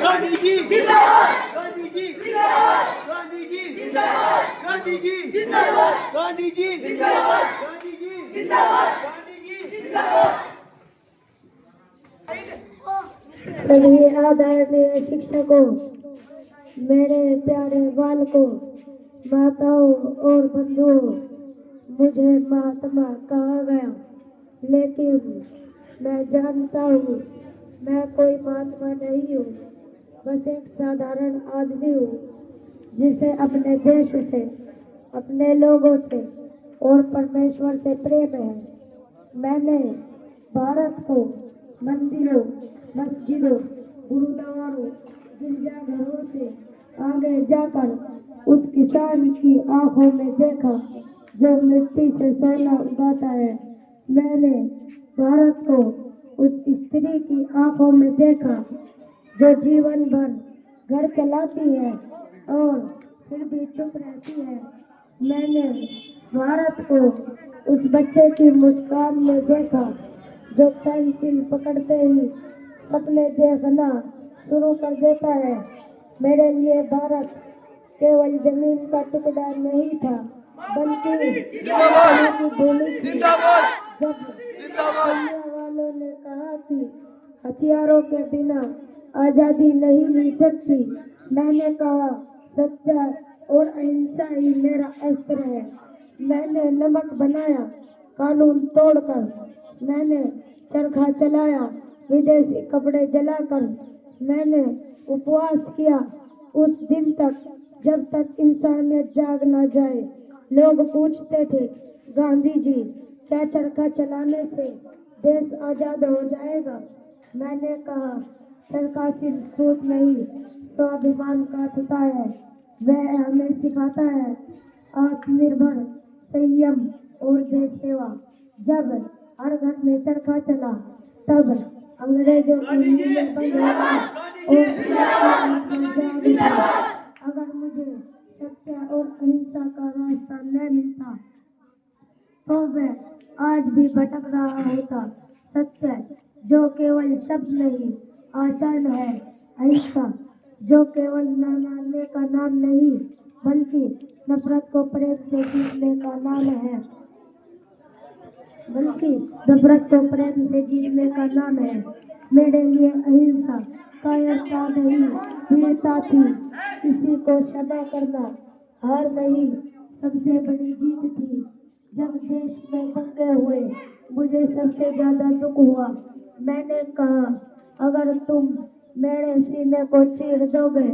गांधी जी जिंदाबाद, गांधी जी जिंदाबाद, गांधी जी जिंदाबाद, गांधी जी जिंदाबाद, गांधी जी जिंदाबाद, गांधी जी जिंदाबाद, गांधी जी जिंदाबाद। सभी आदरणीय शिक्षकों, मेरे प्यारे बालकों, माताओं और बंधुओं, मुझे महात्मा कहा गया, लेकिन मैं जानता हूँ मैं कोई महात्मा नहीं हूँ, बस एक साधारण आदमी हूँ जिसे अपने देश से, अपने लोगों से और परमेश्वर से प्रेम है। मैंने भारत को मंदिरों, मस्जिदों, गुरुद्वारों, गिरजाघरों से आगे जाकर उस किसान की आंखों में देखा जो मिट्टी से सोना उगाता है। मैंने भारत को उस स्त्री की आंखों में देखा जो जीवन भर घर चलाती है और फिर भी चुप रहती है। मैंने भारत को उस बच्चे की मुस्कान में देखा जो पेंसिल पकड़ते ही सपने देखना शुरू कर देता है। मेरे लिए भारत केवल जमीन का टुकड़ा नहीं था, बल्कि की भूमि थी। जब दुनिया वालों ने कहा कि हथियारों के बिना आजादी नहीं मिल सकती, मैंने कहा सत्य और अहिंसा ही मेरा अस्त्र है। मैंने नमक बनाया कानून तोड़कर, मैंने चरखा चलाया विदेशी कपड़े जलाकर, मैंने उपवास किया उस दिन तक जब तक इंसानियत जाग न जाए। लोग पूछते थे, गांधी जी क्या चरखा चलाने से देश आजाद हो जाएगा? मैंने कहा चरखा सिर्फ सूत नहीं, स्वाभिमान काटता है। वह हमें सिखाता है आत्मनिर्भर, संयम और देश सेवा। जब हर घर में चरखा चला, तब अंग्रेजों की नींद बंद हुई और अगर मुझे सत्य और अहिंसा का रास्ता न मिलता तो वह आज भी भटक रहा होता। सत्य जो केवल शब्द नहीं, आचरण है। अहिंसा जो केवल न मारने का नाम नहीं, बल्कि नफरत को प्रेम से जीतने का नाम है। मेरे लिए अहिंसा कायरता नहीं, वीरता थी। किसी को क्षमा करना हार नहीं, सबसे बड़ी जीत थी। जब देश में दंगे हुए, मुझे सबसे ज्यादा दुख हुआ। मैंने कहा अगर तुम मेरे सीने को चीर दोगे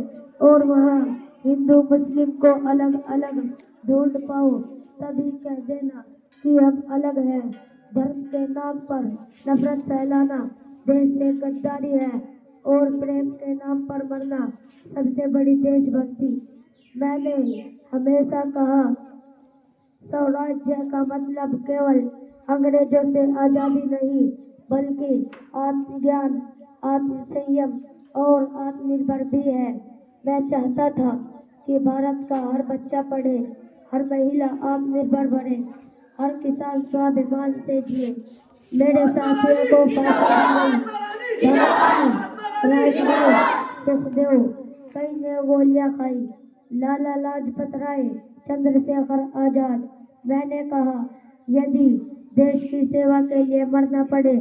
और वहाँ हिंदू मुस्लिम को अलग अलग ढूंढ पाओ, तभी कह देना कि हम अलग हैं। धर्म के नाम पर नफरत फैलाना देश से गद्दारी है और प्रेम के नाम पर मरना सबसे बड़ी देशभक्ति। मैंने हमेशा कहा स्वराज्य का मतलब केवल अंग्रेजों से आजादी नहीं, बल्कि आत्मज्ञान, आत्मसंयम और आत्मनिर्भर भी है। मैं चाहता था कि भारत का हर बच्चा पढ़े, हर महिला आत्मनिर्भर बने, हर किसान स्वाभिमान से जिए। मेरे साथियों को सुखदेव कई ने गोलियां खाई, लाला लाजपत राय, चंद्रशेखर आजाद। मैंने कहा यदि देश की सेवा के लिए मरना पड़े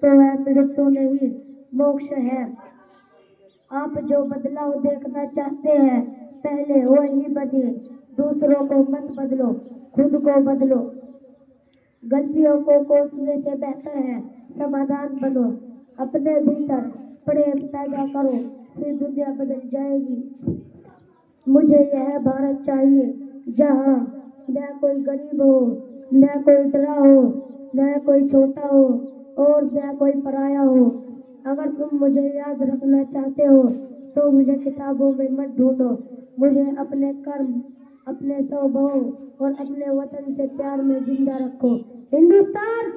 तो वह मृत्यु नहीं, मोक्ष है। आप जो बदलाव देखना चाहते हैं, पहले वही बनिए। दूसरों को मत बदलो, खुद को बदलो। गलतियों को कोसने से बेहतर है समाधान बनो। अपने भीतर प्रेम पैदा करो, फिर दुनिया बदल जाएगी। मुझे यह भारत चाहिए जहाँ न कोई गरीब हो, न कोई डरा हो, न कोई छोटा हो और न कोई पराया हो। अगर तुम मुझे याद रखना चाहते हो तो मुझे किताबों में मत ढूंढो, मुझे अपने कर्म, अपने स्वभाव और अपने वतन से प्यार में जिंदा रखो। हिंदुस्तान,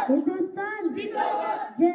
हिंदुस्तान, जय